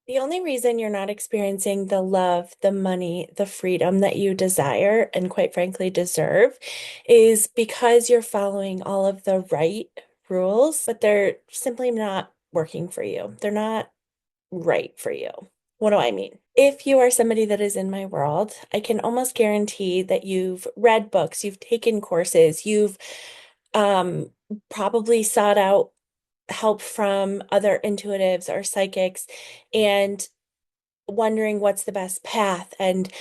The only reason you're not experiencing the love, the money, the freedom that you desire and quite frankly deserve is because you're following all of the right rules, but they're simply not working for you. They're not right for you. What do I mean? If you are somebody that is in my world, I can almost guarantee that you've read books, you've taken courses, you've um, probably sought out help from other intuitives or psychics and wondering what's the best path and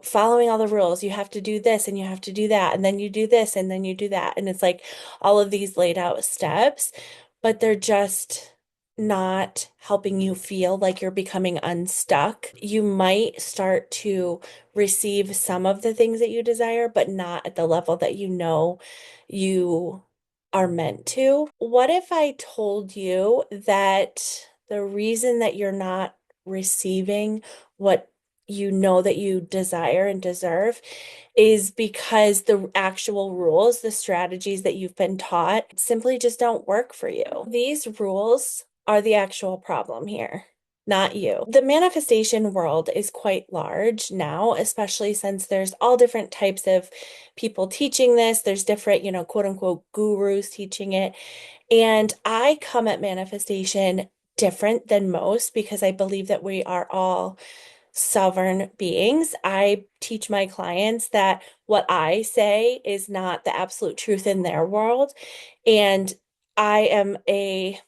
following all the rules. You have to do this and you have to do that and then you do this and then you do that, and it's like all of these laid out steps, but they're just not helping you feel like you're becoming unstuck. You might start to receive some of the things that you desire, but not at the level that you are meant to. What if I told you that the reason that you're not receiving what you know that you desire and deserve is because the actual rules, the strategies that you've been taught simply just don't work for you. These rules are the actual problem here, not you. The manifestation world is quite large now, especially since there's all different types of people teaching this. There's different, quote unquote, gurus teaching it. And I come at manifestation different than most because I believe that we are all sovereign beings. I teach my clients that what I say is not the absolute truth in their world. And I am a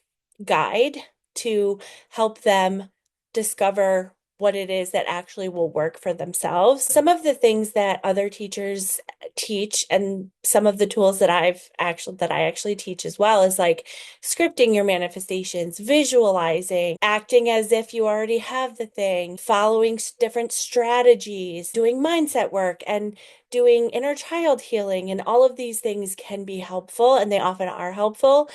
guide to help them discover what it is that actually will work for themselves. Some of the things that other teachers teach and some of the tools that I actually teach as well is like scripting your manifestations, visualizing, acting as if you already have the thing, following different strategies, doing mindset work and doing inner child healing, and all of these things can be helpful and they often are helpful,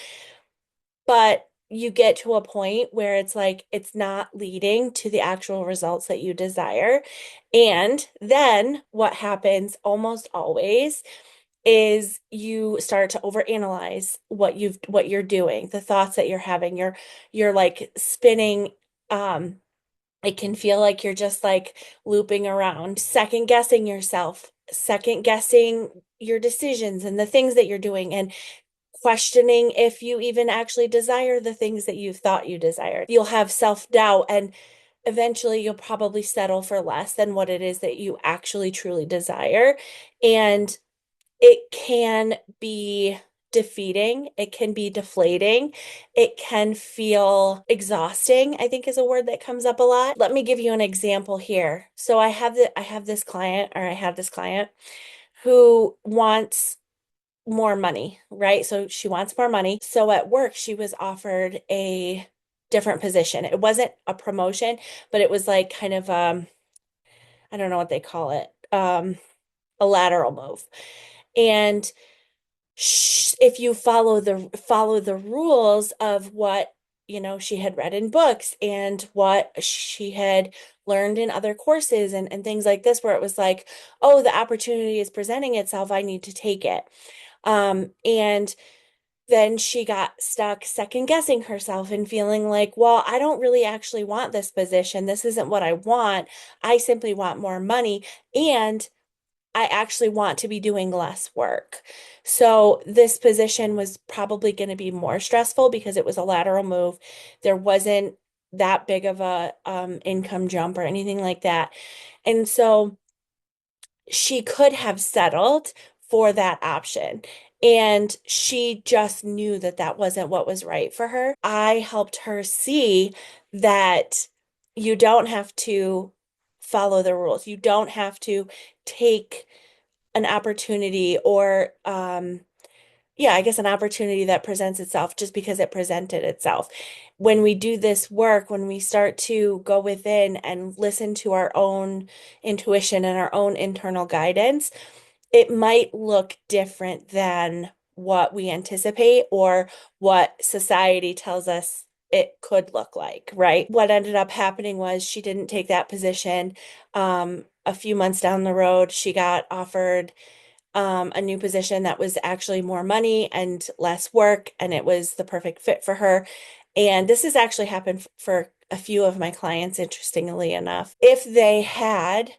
but you get to a point where it's like it's not leading to the actual results that you desire. And then what happens almost always is you start to overanalyze what you're doing, the thoughts that you're having. You're like spinning. It can feel like you're just like looping around, second guessing yourself, second guessing your decisions and the things that you're doing, and questioning if you even actually desire the things that you thought you desired. You'll have self-doubt, and eventually you'll probably settle for less than what it is that you actually truly desire. And it can be defeating, it can be deflating, it can feel exhausting, I think is a word that comes up a lot. Let me give you an example here. So I have this client, or I had this client who wants more money, right? So she wants more money. So at work, she was offered a different position. It wasn't a promotion, but it was like kind of I don't know what they call it, a lateral move. And if you follow the rules of what she had read in books and what she had learned in other courses and things like this, where it was like, oh, the opportunity is presenting itself, I need to take it. And then she got stuck second guessing herself and feeling like, well, I don't really actually want this position. This isn't what I want. I simply want more money. And I actually want to be doing less work. So this position was probably going to be more stressful because it was a lateral move. There wasn't that big of a income jump or anything like that. And so she could have settled for that option. And she just knew that that wasn't what was right for her. I helped her see that you don't have to follow the rules. You don't have to take an opportunity or yeah, I guess an opportunity that presents itself just because it presented itself. When we do this work, when we start to go within and listen to our own intuition and our own internal guidance, it might look different than what we anticipate or what society tells us it could look like, right? What ended up happening was she didn't take that position. A few months down the road, she got offered a new position that was actually more money and less work, and it was the perfect fit for her. And this has actually happened for a few of my clients, interestingly enough, if they had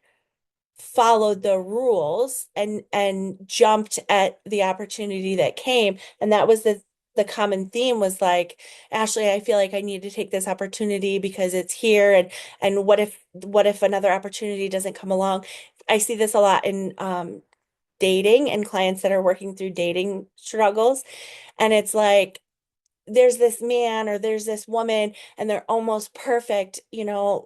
followed the rules and jumped at the opportunity that came, and that was the common theme was like, Ashley, I feel like I need to take this opportunity because it's here, and what if another opportunity doesn't come along? I see this a lot in dating and clients that are working through dating struggles, and it's like there's this man or there's this woman and they're almost perfect.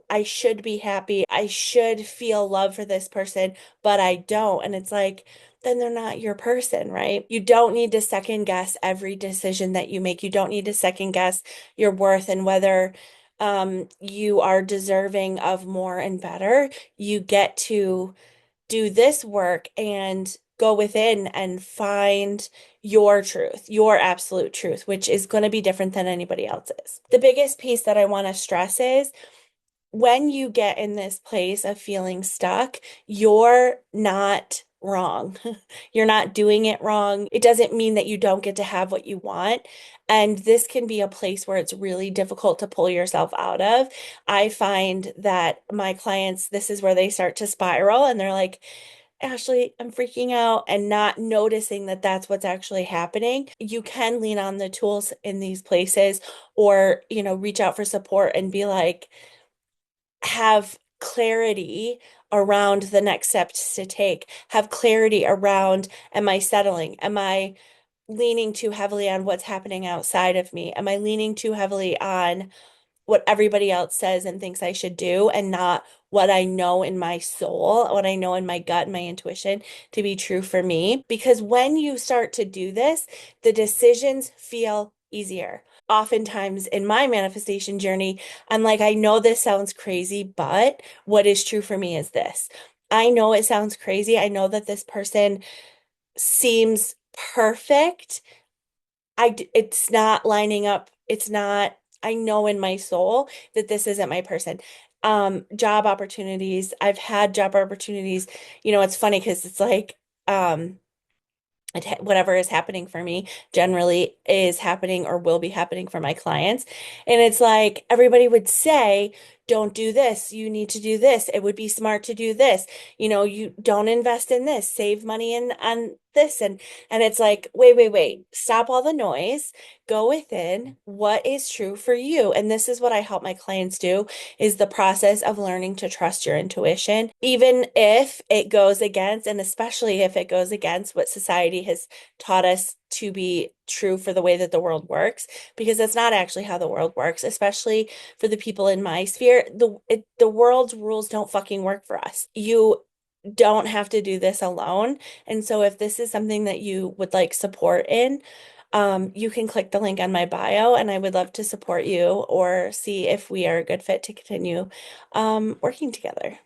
I should be happy. I should feel love for this person, but I don't. And it's like, then they're not your person, right? You don't need to second guess every decision that you make. You don't need to second guess your worth and whether you are deserving of more and better. You get to do this work and go within and find your truth, your absolute truth, which is going to be different than anybody else's. The biggest piece that I want to stress is when you get in this place of feeling stuck, you're not wrong. You're not doing it wrong. It doesn't mean that you don't get to have what you want. And this can be a place where it's really difficult to pull yourself out of. I find that my clients, this is where they start to spiral and they're like, Ashley, I'm freaking out and not noticing that that's what's actually happening. You can lean on the tools in these places or, reach out for support and be like, have clarity around the next steps to take, have clarity around, am I settling? Am I leaning too heavily on what's happening outside of me? Am I leaning too heavily on what everybody else says and thinks I should do and not what I know in my soul, what I know in my gut and my intuition to be true for me? Because when you start to do this, the decisions feel easier. Oftentimes in my manifestation journey, I'm like, I know this sounds crazy, but what is true for me is this. I know it sounds crazy. I know that this person seems perfect. It's not lining up. It's not, I know in my soul that this isn't my person. Job opportunities. I've had job opportunities. It's funny because it's like, um, whatever is happening for me generally is happening or will be happening for my clients. And it's like everybody would say, don't do this. You need to do this. It would be smart to do this. You don't invest in this. Save money in on this. And it's like, wait, wait, wait. Stop all the noise. Go within what is true for you. And this is what I help my clients do is the process of learning to trust your intuition, even if it goes against, and especially if it goes against what society has taught us to be true for the way that the world works, because that's not actually how the world works, especially for the people in my sphere. The world's rules don't fucking work for us. You don't have to do this alone. And so if this is something that you would like support in, you can click the link on my bio and I would love to support you or see if we are a good fit to continue working together.